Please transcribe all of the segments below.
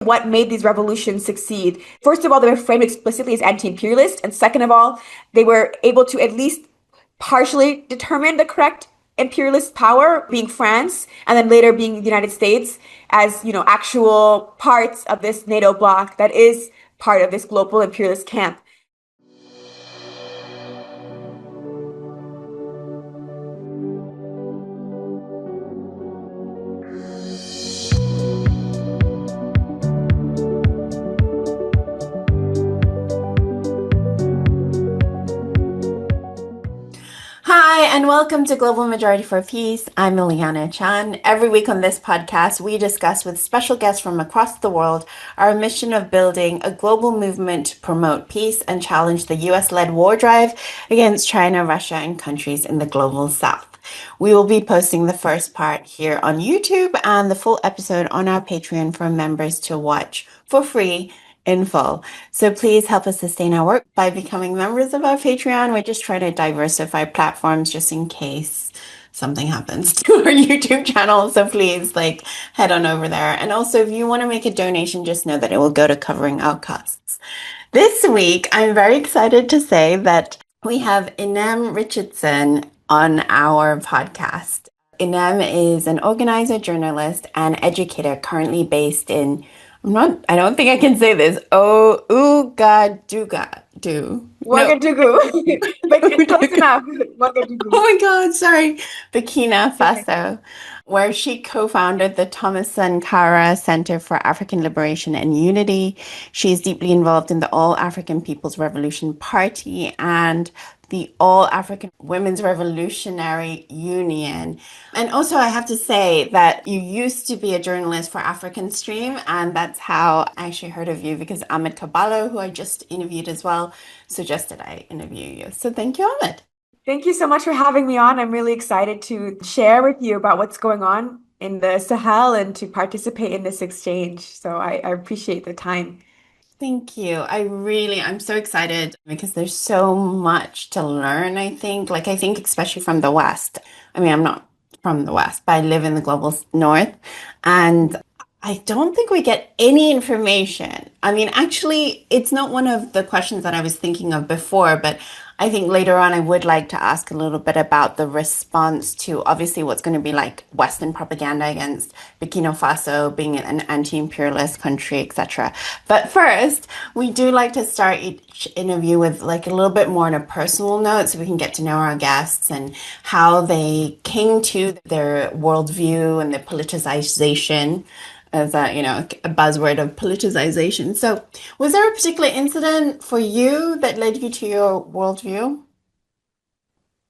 what made these revolutions succeed. First of all, they were framed explicitly as anti-imperialist. And second of all, they were able to at least partially determine the correct imperialist power, being France, and then later being the United States, as, actual parts of this NATO bloc that is part of this global imperialist camp. Hi, and welcome to Global Majority for Peace. I'm Ileana Chan. Every week on this podcast, we discuss with special guests from across the world our mission of building a global movement to promote peace and challenge the US-led war drive against China, Russia, and countries in the global south. We will be posting the first part here on YouTube and the full episode on our Patreon for members to watch for free in full. So please help us sustain our work by becoming members of our Patreon. We're just trying to diversify platforms just in case something happens to our YouTube channel. So please head on over there. And also if you want to make a donation, just know that it will go to covering our costs. This week, I'm very excited to say that we have Inem Richardson on our podcast. Inem is an organizer, journalist, and educator currently based in I don't think I can say this. Ouagadougou. Ouagadougou. But it's close enough. Ouagadougou. Oh my God, sorry. Burkina Faso, where she co-founded the Thomas Sankara Center for African Liberation and Unity. She's deeply involved in the All African People's Revolution Party and the All African Women's Revolutionary Union. And also, I have to say that you used to be a journalist for African Stream, and that's how I actually heard of you because Ahmed Caballo, who I just interviewed as well, suggested I interview you. So thank you, Ahmed. Thank you so much for having me on. I'm really excited to share with you about what's going on in the Sahel and to participate in this exchange. So I appreciate the time. Thank you. I'm so excited because there's so much to learn, I think. I think especially from the West. I mean, I'm not from the West, but I live in the global North. And I don't think we get any information. I mean, actually, it's not one of the questions that I was thinking of before, but I think later on I would like to ask a little bit about the response to obviously what's going to be Western propaganda against Burkina Faso being an anti-imperialist country, etc. But first, we do like to start each interview with a little bit more on a personal note so we can get to know our guests and how they came to their worldview and the politicization as a buzzword of politicization. So was there a particular incident for you that led you to your worldview?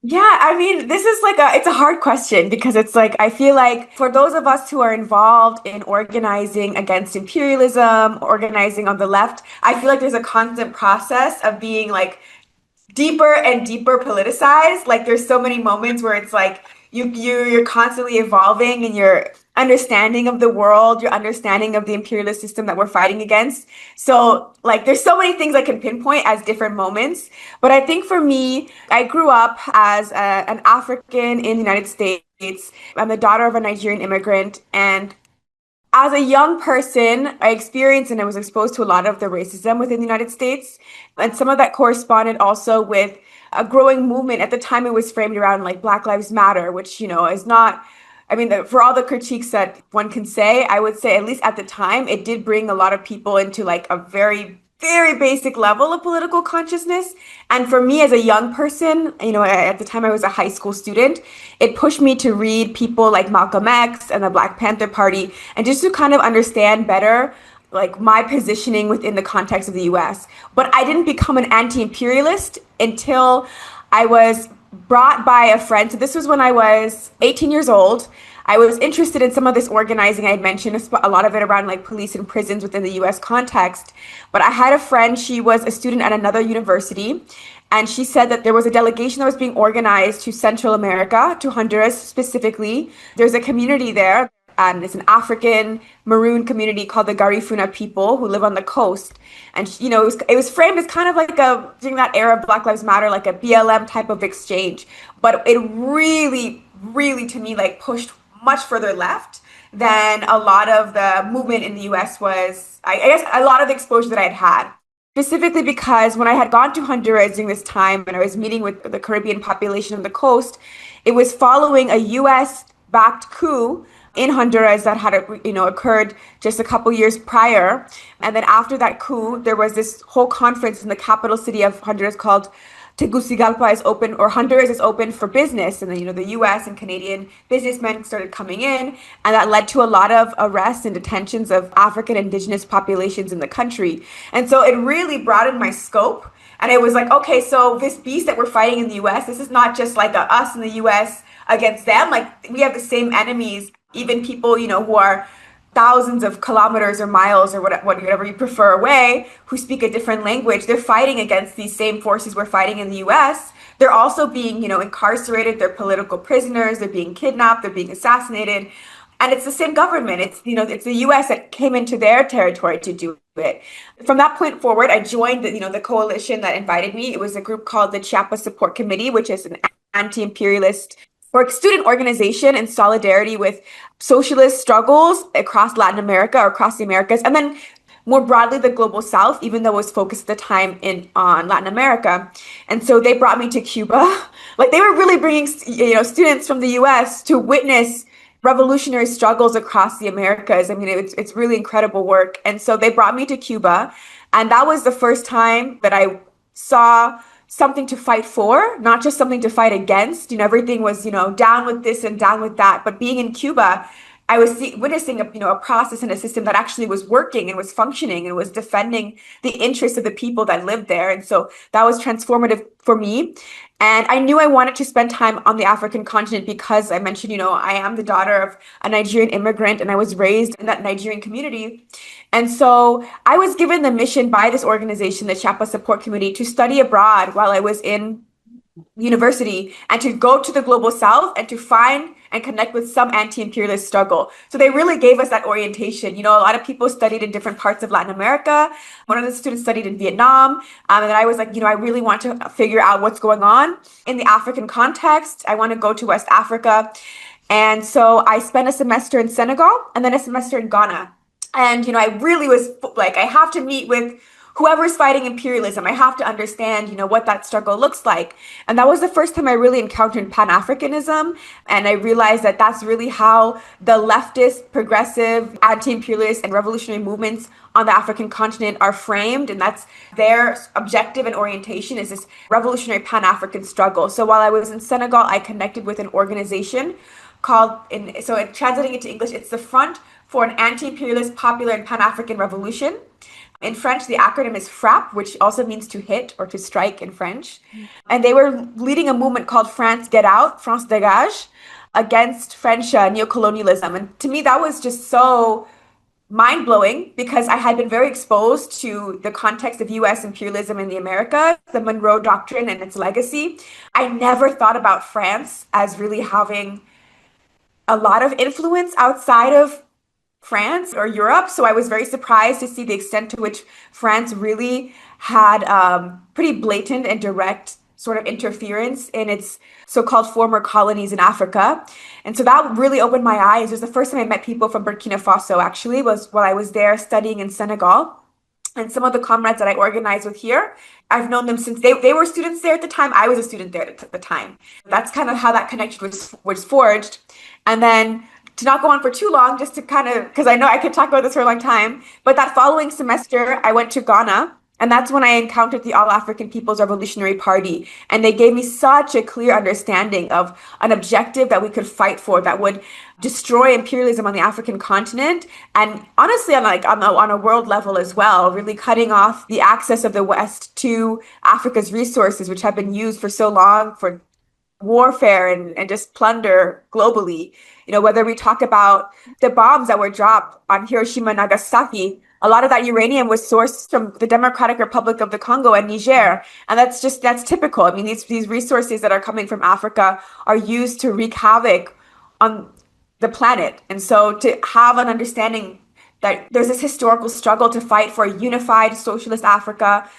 Yeah, I mean, this is it's a hard question because it's I feel like for those of us who are involved in organizing against imperialism, organizing on the left, I feel like there's a constant process of being deeper and deeper politicized. There's so many moments where it's you're constantly evolving in your understanding of the world, your understanding of the imperialist system that we're fighting against. So there's so many things I can pinpoint as different moments. But I think for me, I grew up as an African in the United States. I'm the daughter of a Nigerian immigrant, and as a young person, I experienced and I was exposed to a lot of the racism within the United States. And some of that corresponded also with a growing movement. At the time, it was framed around Black Lives Matter, which, is not, I mean, for all the critiques that one can say, I would say, at least at the time, it did bring a lot of people into a very, very basic level of political consciousness. And for me as a young person, at the time I was a high school student, it pushed me to read people like Malcolm X and the Black Panther Party, and just to kind of understand better my positioning within the context of the US. But I didn't become an anti-imperialist until I was brought by a friend. So this was when I was 18 years old. I was interested in some of this organizing I had mentioned, a lot of it around police and prisons within the US context. But I had a friend, she was a student at another university, and she said that there was a delegation that was being organized to Central America, to Honduras specifically. There's a community there. It's an African maroon community called the Garifuna people who live on the coast. And, it was framed as kind of during that era of Black Lives Matter, a BLM type of exchange. But it really, really, to me, pushed much further left than a lot of the movement in the US was, I guess, a lot of the exposure that I had had. Specifically because when I had gone to Honduras during this time and I was meeting with the Caribbean population on the coast, it was following a US backed coup in Honduras that had occurred just a couple years prior. And then after that coup, there was this whole conference in the capital city of Honduras called Tegucigalpa is open, or Honduras is open for business. And then, the US and Canadian businessmen started coming in, and that led to a lot of arrests and detentions of African indigenous populations in the country. And so it really broadened my scope. And it was like, okay, so this beast that we're fighting in the US, this is not just like us in the US against them. Like, we have the same enemies, even people, who are thousands of kilometers or miles or whatever you prefer away, who speak a different language. They're fighting against these same forces we're fighting in the US. They're also being, incarcerated. They're political prisoners. They're being kidnapped. They're being assassinated. And it's the same government. It's the US that came into their territory to do it. From that point forward, I joined the coalition that invited me. It was a group called the Chiapas Support Committee, which is an anti-imperialist or student organization in solidarity with socialist struggles across Latin America or across the Americas, and then more broadly the global South, even though it was focused at the time on Latin America. And so they brought me to Cuba. Like, they were really bringing students from the US to witness revolutionary struggles across the Americas. I mean, it's really incredible work. And so they brought me to Cuba, and that was the first time that I saw something to fight for, not just something to fight against. Everything was, down with this and down with that. But being in Cuba, I was witnessing a process and a system that actually was working and was functioning and was defending the interests of the people that lived there. And so that was transformative for me. And I knew I wanted to spend time on the African continent because I mentioned, I am the daughter of a Nigerian immigrant and I was raised in that Nigerian community. And so I was given the mission by this organization, the Chiapas Support Committee, to study abroad while I was in university and to go to the global South and to find and connect with some anti-imperialist struggle. So they really gave us that orientation. A lot of people studied in different parts of Latin America. One of the students studied in Vietnam. And then I was like, I really want to figure out what's going on in the African context. I want to go to West Africa. And so I spent a semester in Senegal and then a semester in Ghana. And, I really was like, I have to meet with whoever's fighting imperialism. I have to understand, what that struggle looks like. And that was the first time I really encountered Pan-Africanism. And I realized that that's really how the leftist, progressive, anti-imperialist, and revolutionary movements on the African continent are framed. And that's their objective and orientation, is this revolutionary Pan-African struggle. So while I was in Senegal, I connected with an organization called, translating it to English, it's the Front for an Anti-Imperialist, Popular, and Pan-African Revolution. In French, the acronym is FRAP, which also means to hit or to strike in French. And they were leading a movement called France Get Out, France Dégage, against French neocolonialism. And to me, that was just so mind-blowing because I had been very exposed to the context of US imperialism in the Americas, the Monroe Doctrine and its legacy. I never thought about France as really having a lot of influence outside of France or Europe. So I was very surprised to see the extent to which France really had pretty blatant and direct sort of interference in its so-called former colonies in Africa. And so that really opened my eyes. It was the first time I met people from Burkina Faso, actually, was while I was there studying in Senegal. And some of the comrades that I organized with here, I've known them since they were students there at the time. I was a student there at the time. That's kind of how that connection was forged. And then to not go on for too long, just to kind of, because I know I could talk about this for a long time, but that following semester, I went to Ghana, and that's when I encountered the All African People's Revolutionary Party. And they gave me such a clear understanding of an objective that we could fight for that would destroy imperialism on the African continent. And honestly, on a world level as well, really cutting off the access of the West to Africa's resources, which have been used for so long for warfare and just plunder globally. Whether we talk about the bombs that were dropped on Hiroshima and Nagasaki, a lot of that uranium was sourced from the Democratic Republic of the Congo and Niger. And that's typical. I mean, these resources that are coming from Africa are used to wreak havoc on the planet. And so to have an understanding that there's this historical struggle to fight for a unified socialist Africa,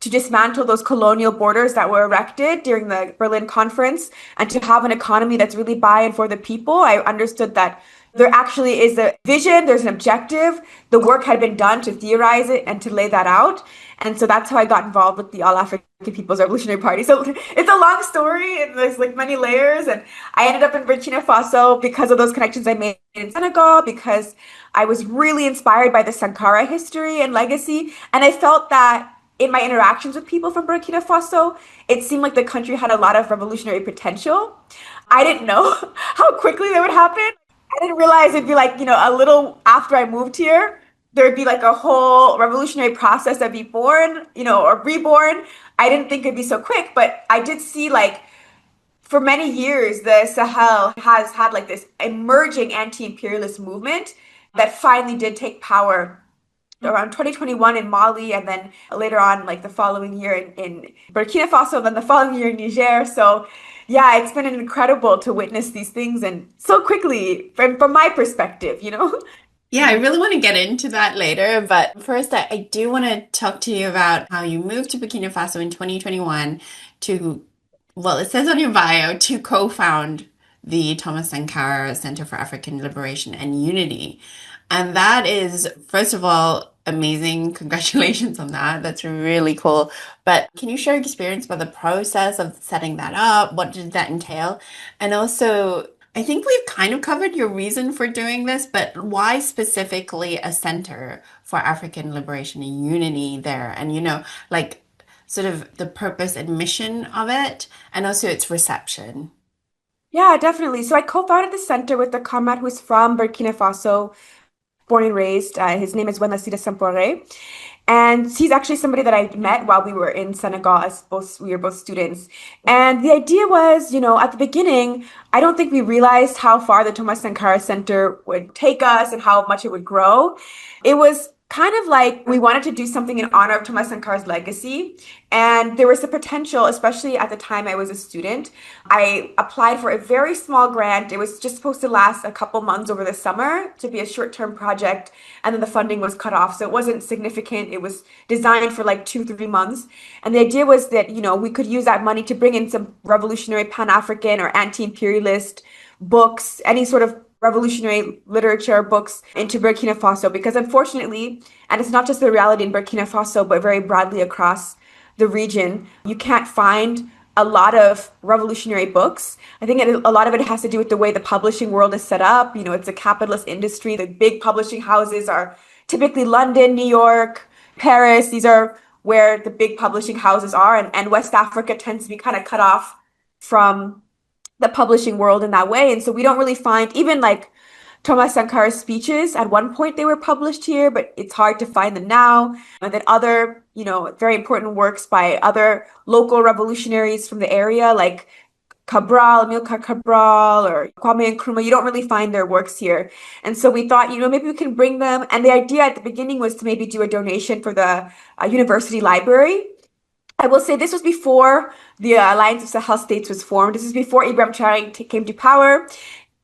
to dismantle those colonial borders that were erected during the Berlin Conference, and to have an economy that's really by and for the people. I understood that There actually is a vision, there's an objective. The work had been done to theorize it and to lay that out. And so that's how I got involved with the All African People's Revolutionary Party. So it's a long story and there's like many layers. And I ended up in Burkina Faso because of those connections I made in Senegal, because I was really inspired by the Sankara history and legacy. And I felt that in my interactions with people from Burkina Faso, it seemed like the country had a lot of revolutionary potential. I didn't know how quickly that would happen. I didn't realize it'd be like, a little after I moved here, there'd be like a whole revolutionary process that'd be born, or reborn. I didn't think it'd be so quick, but I did see like for many years, the Sahel has had like this emerging anti-imperialist movement that finally did take power around 2021 in Mali, and then later on, like the following year in Burkina Faso, and then the following year in Niger. So, yeah, it's been incredible to witness these things and so quickly from my perspective. Yeah, I really want to get into that later, but first, I do want to talk to you about how you moved to Burkina Faso in 2021 to, well, it says on your bio, to co-found the Thomas Sankara Center for African Liberation and Unity. And that is, first of all, amazing. Congratulations on that. That's really cool. But can you share your experience about the process of setting that up? What did that entail? And also, I think we've kind of covered your reason for doing this, but why specifically a Center for African Liberation and Unity there? And, like sort of the purpose and mission of it, and also its reception. Yeah, definitely. So I co-founded the center with a comrade who's from Burkina Faso, born and raised. His name is Wenlasida Sampore. And he's actually somebody that I met while we were in Senegal, as both we were both students. And the idea was, at the beginning, I don't think we realized how far the Thomas Sankara Center would take us and how much it would grow. It was kind of like we wanted to do something in honor of Thomas Sankara's legacy. And there was the potential, especially at the time I was a student. I applied for a very small grant. It was just supposed to last a couple months over the summer to be a short-term project. And then the funding was cut off. So it wasn't significant. It was designed for like 2, 3 months. And the idea was that, we could use that money to bring in some revolutionary Pan-African or anti-imperialist books, any sort of revolutionary literature books into Burkina Faso, because unfortunately, and it's not just the reality in Burkina Faso, but very broadly across the region, you can't find a lot of revolutionary books. I think a lot of it has to do with the way the publishing world is set up. It's a capitalist industry. The big publishing houses are typically London, New York, Paris. These are where the big publishing houses are, and West Africa tends to be kind of cut off from the publishing world in that way. And so we don't really find even like Thomas Sankara's speeches. At one point they were published here, but it's hard to find them now. And then other, very important works by other local revolutionaries from the area, like Cabral, Amilcar Cabral, or Kwame Nkrumah, you don't really find their works here. And so we thought, maybe we can bring them. And the idea at the beginning was to maybe do a donation for the university library. I will say this was before the Alliance of Sahel States was formed. This is before Ibrahim Traoré came to power.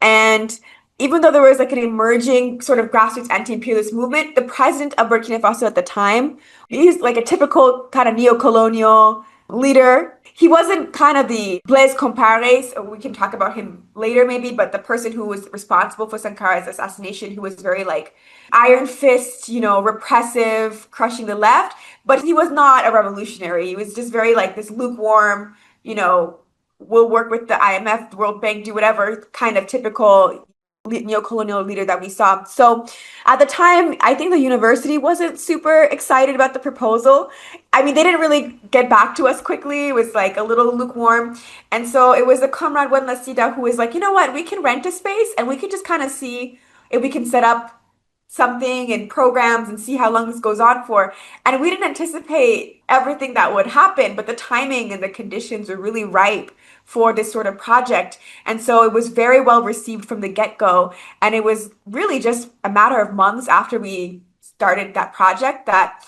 And even though there was like an emerging sort of grassroots anti-imperialist movement, the president of Burkina Faso at the time, he's like a typical kind of neo-colonial leader. He wasn't kind of the Blaise Compaoré, so we can talk about him later maybe, but the person who was responsible for Sankara's assassination, who was very like iron fist, repressive, crushing the left. But he was not a revolutionary. He was just very like this lukewarm, we'll work with the IMF, the World Bank, do whatever kind of typical neo-colonial leader that we saw. So at the time, I think the university wasn't super excited about the proposal. I mean, they didn't really get back to us quickly. It was like a little lukewarm. And so it was a comrade, Wen Lasida, who was like, you know what, we can rent a space and we can just kind of see if we can set up something and programs and see how long this goes on for. And we didn't anticipate everything that would happen, but the timing and the conditions were really ripe for this sort of project. And so it was very well received from the get-go. And it was really just a matter of months after we started that project that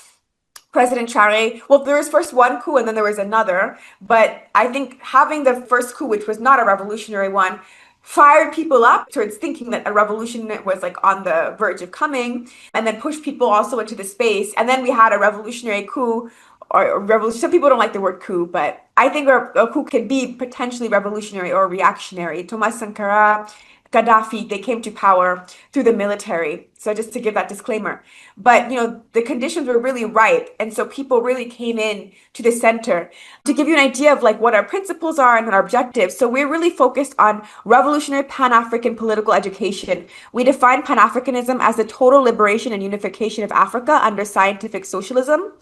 President Traoré, well, there was first one coup and then there was another. But I think having the first coup, which was not a revolutionary one, fired people up towards thinking that a revolution was like on the verge of coming, and then pushed people also into the space. And then we had a revolutionary coup, or revolution. Some people don't like the word coup, but I think a coup can be potentially revolutionary or reactionary. Thomas Sankara Gaddafi, they came to power through the military. So just to give that disclaimer. But, the conditions were really ripe. And so people really came in to the center to give you an idea of like what our principles are and our objectives. So we're really focused on revolutionary Pan-African political education. We define Pan-Africanism as the total liberation and unification of Africa under scientific socialism.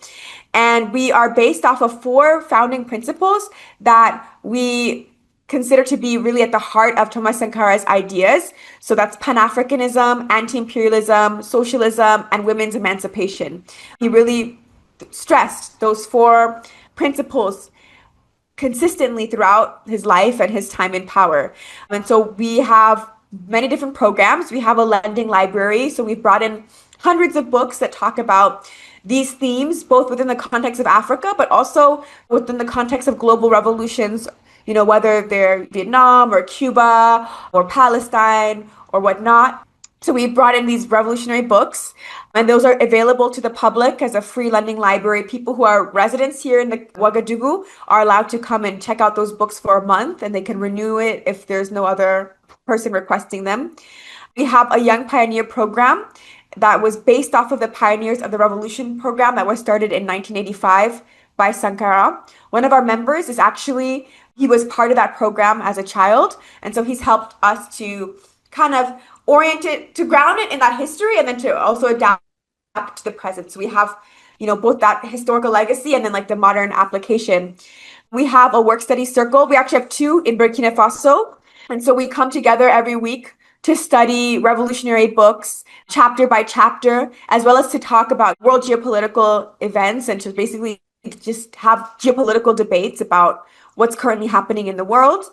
And we are based off of four founding principles that we consider to be really at the heart of Thomas Sankara's ideas. So that's Pan-Africanism, anti-imperialism, socialism, and women's emancipation. He really stressed those four principles consistently throughout his life and his time in power. And so we have many different programs. We have a lending library. So we've brought in hundreds of books that talk about these themes, both within the context of Africa, but also within the context of global revolutions, whether they're Vietnam or Cuba or Palestine or whatnot. So we brought in these revolutionary books, and those are available to the public as a free lending library. People who are residents here in the Ouagadougou are allowed to come and check out those books for a month, and they can renew it if there's no other person requesting them. We have a Young Pioneer program that was based off of the Pioneers of the Revolution program that was started in 1985 by Sankara. One of our members is actually, he was part of that program as a child. And so he's helped us to kind of orient it, to ground it in that history and then to also adapt to the present. So we have, both that historical legacy and then like the modern application. We have a work study circle. We actually have two in Burkina Faso. And so we come together every week to study revolutionary books, chapter by chapter, as well as to talk about world geopolitical events and to basically just have geopolitical debates about what's currently happening in the world.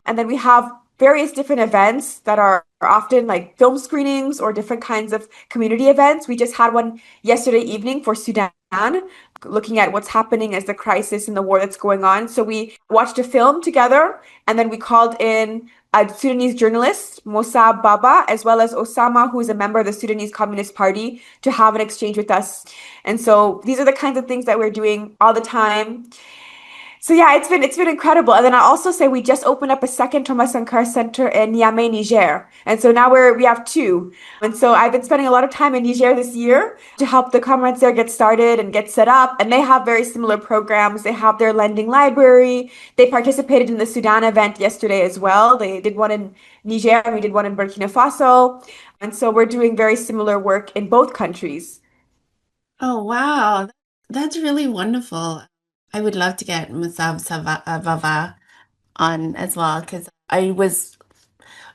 And then we have various different events that are often like film screenings or different kinds of community events. We just had one yesterday evening for Sudan, looking at what's happening as the crisis and the war that's going on. So we watched a film together, and then we called in a Sudanese journalist, Mossa Baba, as well as Osama, who is a member of the Sudanese Communist Party, to have an exchange with us. And so these are the kinds of things that we're doing all the time. So yeah, it's been incredible. And then I also say we just opened up a second Thomas Sankara Center in Niamey, Niger. And so now we have two. And so I've been spending a lot of time in Niger this year to help the comrades there get started and get set up. And they have very similar programs. They have their lending library. They participated in the Sudan event yesterday as well. They did one in Niger and we did one in Burkina Faso. And so we're doing very similar work in both countries. Oh, wow. That's really wonderful. I would love to get Vava on as well because I was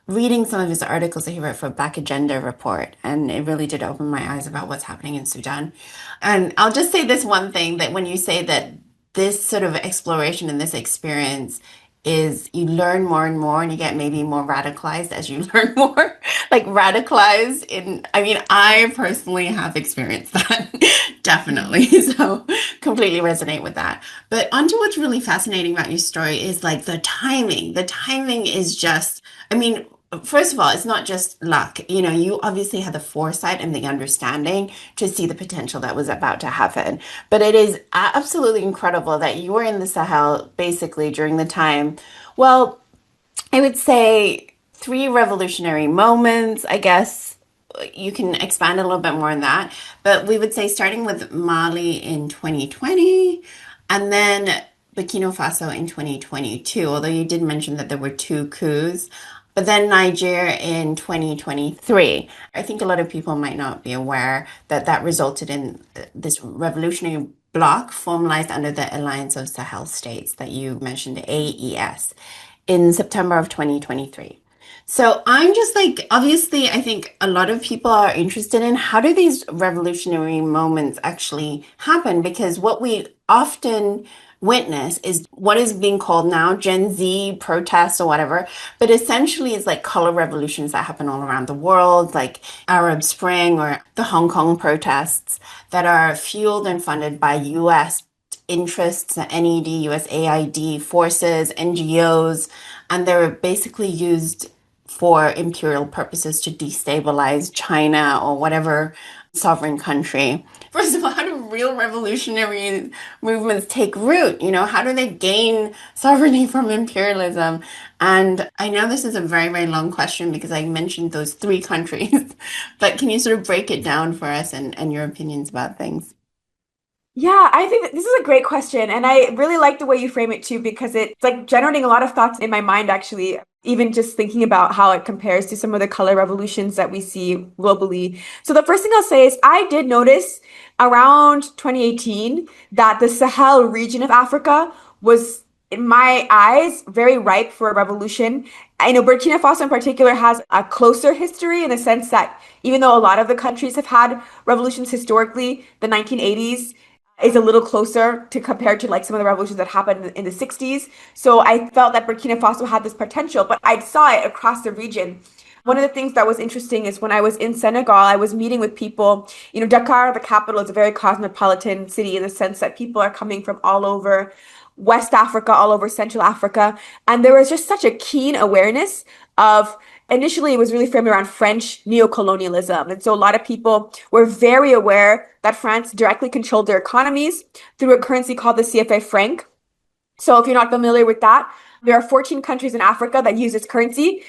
reading some of his articles that he wrote for Black Agenda Report, and it really did open my eyes about what's happening in Sudan. And I'll just say this one thing that when you say that this sort of exploration and this experience is you learn more and more and you get maybe more radicalized as you learn more, like radicalized in, I mean, I personally have experienced that definitely. So completely resonate with that. But onto what's really fascinating about your story is like the timing. The timing is just, I mean, first of all, it's not just luck. You obviously had the foresight and the understanding to see the potential that was about to happen. But it is absolutely incredible that you were in the Sahel basically during the time. Well, I would say three revolutionary moments, I guess. You can expand a little bit more on that. But we would say starting with Mali in 2020 and then Burkina Faso in 2022, although you did mention that there were two coups. But then Niger in 2023. I think a lot of people might not be aware that that resulted in this revolutionary bloc formalized under the Alliance of Sahel States that you mentioned, AES, in September of 2023. So I'm just like, obviously, I think a lot of people are interested in how do these revolutionary moments actually happen? Because what we often witness is what is being called now Gen Z protests or whatever, but essentially it's like color revolutions that happen all around the world, like Arab Spring or the Hong Kong protests that are fueled and funded by US interests, NED, USAID forces, NGOs, and they're basically used for imperial purposes to destabilize China or whatever sovereign country. First of all, how do real revolutionary movements take root? How do they gain sovereignty from imperialism? And I know this is a very, very long question because I mentioned those three countries, but can you sort of break it down for us and your opinions about things? Yeah, I think that this is a great question. And I really like the way you frame it too, because it's like generating a lot of thoughts in my mind, actually, even just thinking about how it compares to some of the color revolutions that we see globally. So the first thing I'll say is I did notice around 2018 that the Sahel region of Africa was, in my eyes, very ripe for a revolution. I know Burkina Faso in particular has a closer history in the sense that even though a lot of the countries have had revolutions historically, the 1980s is a little closer to compared to like some of the revolutions that happened in the 60s. So I felt that Burkina Faso had this potential, but I saw it across the region. One of the things that was interesting is when I was in Senegal, I was meeting with people. Dakar, the capital, is a very cosmopolitan city in the sense that people are coming from all over West Africa, all over Central Africa. And there was just such a keen awareness of initially it was really framed around French neocolonialism. And so a lot of people were very aware that France directly controlled their economies through a currency called the CFA franc. So if you're not familiar with that, there are 14 countries in Africa that use this currency.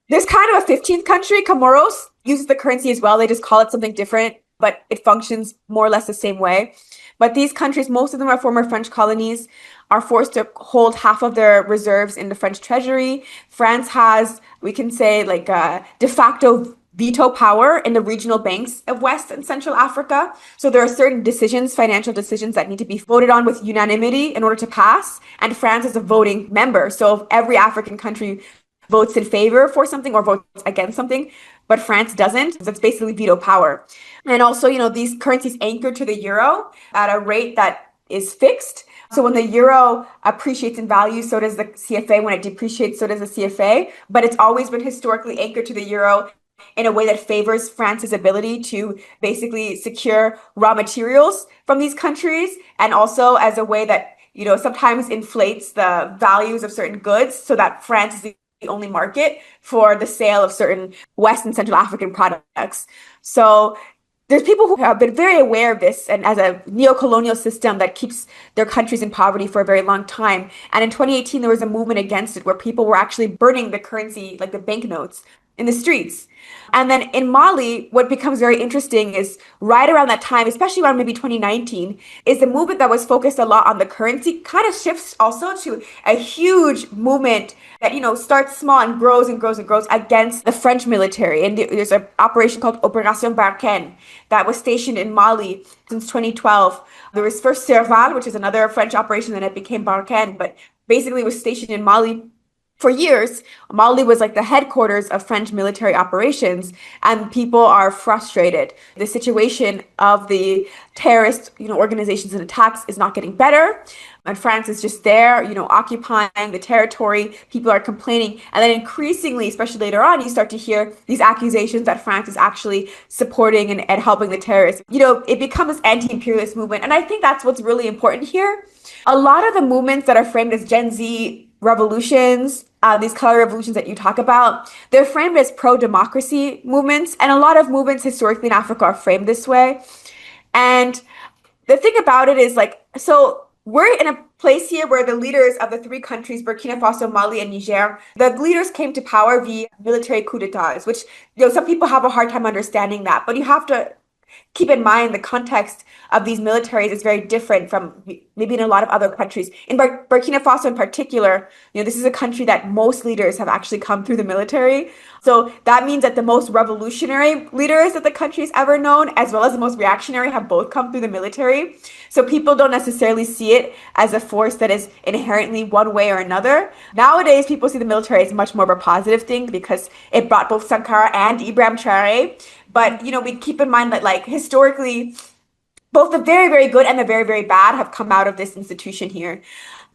There's kind of a 15th country, Comoros, uses the currency as well. They just call it something different, but it functions more or less the same way. But these countries, most of them are former French colonies, are forced to hold half of their reserves in the French treasury. France has, we can say, like a de facto veto power in the regional banks of West and Central Africa. So there are certain decisions, financial decisions, that need to be voted on with unanimity in order to pass. And France is a voting member. So if every African country votes in favor for something or votes against something, but France doesn't. That's basically veto power. And also, these currencies anchor to the euro at a rate that is fixed. So when the euro appreciates in value, so does the CFA. When it depreciates, so does the CFA. But it's always been historically anchored to the euro in a way that favors France's ability to basically secure raw materials from these countries, and also as a way that, sometimes inflates the values of certain goods so that France is the only market for the sale of certain West and Central African products. So there's people who have been very aware of this and as a neo-colonial system that keeps their countries in poverty for a very long time. And in 2018, there was a movement against it where people were actually burning the currency, like the banknotes, in the streets. And then in Mali, what becomes very interesting is right around that time, especially around maybe 2019, is the movement that was focused a lot on the currency kind of shifts also to a huge movement that, starts small and grows and grows and grows against the French military. And there's an operation called Opération Barkhane that was stationed in Mali since 2012. There was first Serval, which is another French operation, then it became Barkhane, but basically was stationed in Mali for years. Mali was like the headquarters of French military operations, and people are frustrated. The situation of the terrorist, organizations and attacks is not getting better. And France is just there, occupying the territory. People are complaining. And then increasingly, especially later on, you start to hear these accusations that France is actually supporting and helping the terrorists. It becomes this anti-imperialist movement. And I think that's what's really important here. A lot of the movements that are framed as Gen Z revolutions, these color revolutions that you talk about, they're framed as pro-democracy movements. And a lot of movements historically in Africa are framed this way. And the thing about it is like, so we're in a place here where the leaders of the three countries, Burkina Faso, Mali, and Niger, the leaders came to power via military coups d'etats, which, some people have a hard time understanding that, but you have to keep in mind the context of these militaries is very different from maybe in a lot of other countries. In Burkina Faso in particular, this is a country that most leaders have actually come through the military. So that means that the most revolutionary leaders that the country's ever known, as well as the most reactionary, have both come through the military. So people don't necessarily see it as a force that is inherently one way or another. Nowadays, people see the military as much more of a positive thing because it brought both Sankara and Ibrahim Traoré. But, we keep in mind that, like, historically, both the very, very good and the very, very bad have come out of this institution here.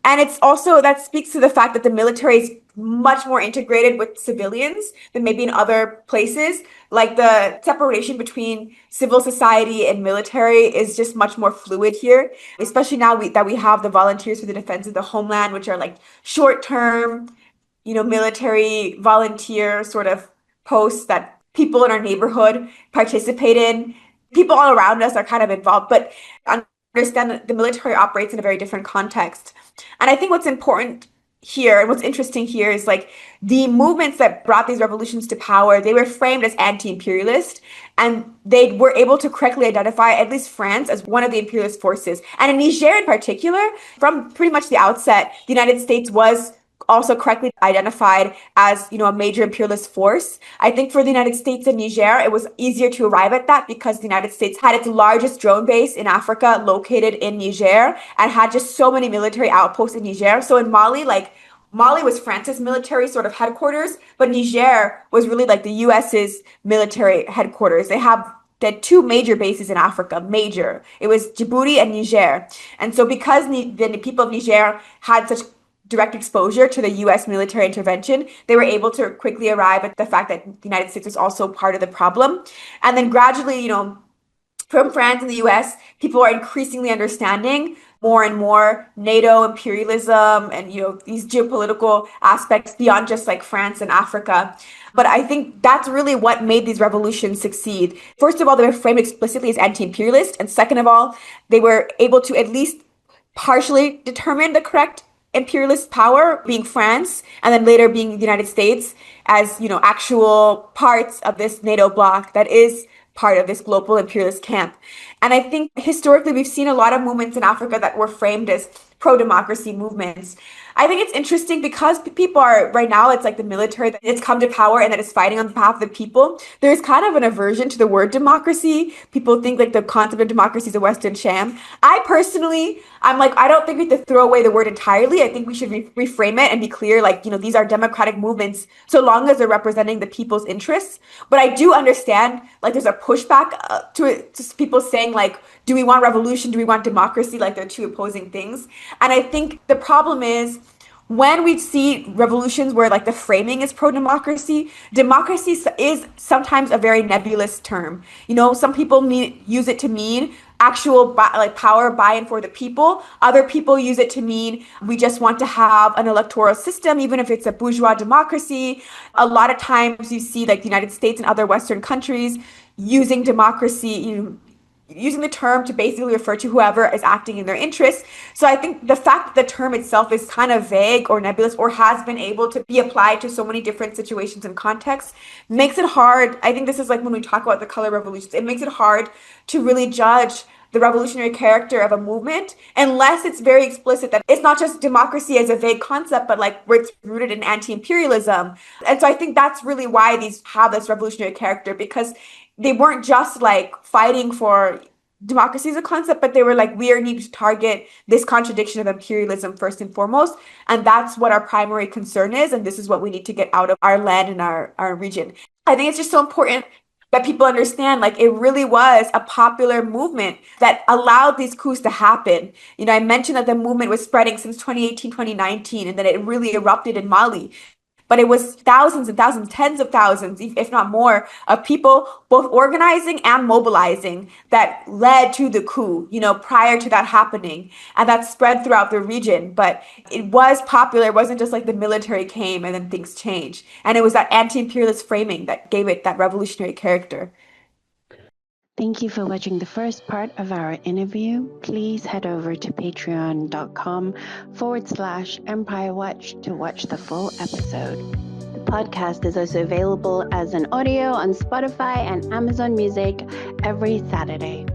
And it's also, that speaks to the fact that the military is much more integrated with civilians than maybe in other places. Like the separation between civil society and military is just much more fluid here, especially now that we have the Volunteers for the Defense of the Homeland, which are like short-term, military volunteer sort of posts that people in our neighborhood participate in. people all around us are kind of involved, but understand that the military operates in a very different context. And I think what's important here and what's interesting here is like the movements that brought these revolutions to power, they were framed as anti-imperialist, and they were able to correctly identify at least France as one of the imperialist forces. And in Niger in particular, from pretty much the outset, the United States was also correctly identified as, a major imperialist force. I think for the United States and Niger, it was easier to arrive at that because the United States had its largest drone base in Africa located in Niger and had just so many military outposts in Niger. So in Mali, like Mali was France's military sort of headquarters, but Niger was really like the US's military headquarters. They had two major bases in Africa, major. It was Djibouti and Niger. And so because the people of Niger had such direct exposure to the US military intervention, they were able to quickly arrive at the fact that the United States was also part of the problem. And then gradually, from France and the US, people are increasingly understanding more and more NATO imperialism and these geopolitical aspects beyond just like France and Africa. But I think that's really what made these revolutions succeed. First of all, they were framed explicitly as anti-imperialist, and second of all, they were able to at least partially determine the correct imperialist power, being France, and then later being the United States, as actual parts of this NATO bloc that is part of this global imperialist camp. And I think historically we've seen a lot of movements in Africa that were framed as pro-democracy movements. I think it's interesting because people are right now, it's like the military that it's come to power and that is fighting on behalf of the people. There's kind of an aversion to the word democracy. People think like the concept of democracy is a Western sham. I personally, I'm like, I don't think we have to throw away the word entirely. I think we should reframe it and be clear, like, these are democratic movements so long as they're representing the people's interests. But I do understand, like, there's a pushback to it, to people saying, like, do we want revolution? Do we want democracy? Like, they're two opposing things. And I think the problem is when we see revolutions where like the framing is pro-democracy, democracy is sometimes a very nebulous term. Some people use it to mean actual power buy-in for the people. Other people use it to mean we just want to have an electoral system, even if it's a bourgeois democracy. A lot of times you see like the United States and other Western countries using democracy, using the term to basically refer to whoever is acting in their interests. So I think the fact that the term itself is kind of vague or nebulous or has been able to be applied to so many different situations and contexts makes it hard. I think this is like when we talk about the color revolutions, it makes it hard to really judge the revolutionary character of a movement unless it's very explicit that it's not just democracy as a vague concept, but like where it's rooted in anti-imperialism. And so I think that's really why these have this revolutionary character, because they weren't just like fighting for democracy as a concept, but they were like, we need to target this contradiction of imperialism first and foremost. And that's what our primary concern is. And this is what we need to get out of our land and our region. I think it's just so important that people understand, like, it really was a popular movement that allowed these coups to happen. I mentioned that the movement was spreading since 2018, 2019, and then it really erupted in Mali. But it was thousands and thousands, tens of thousands, if not more, of people both organizing and mobilizing that led to the coup, prior to that happening. And that spread throughout the region. But it was popular. It wasn't just like the military came and then things changed. And it was that anti-imperialist framing that gave it that revolutionary character. Thank you for watching the first part of our interview. Please head over to patreon.com/Empire Watch to watch the full episode. The podcast is also available as an audio on Spotify and Amazon Music every Saturday.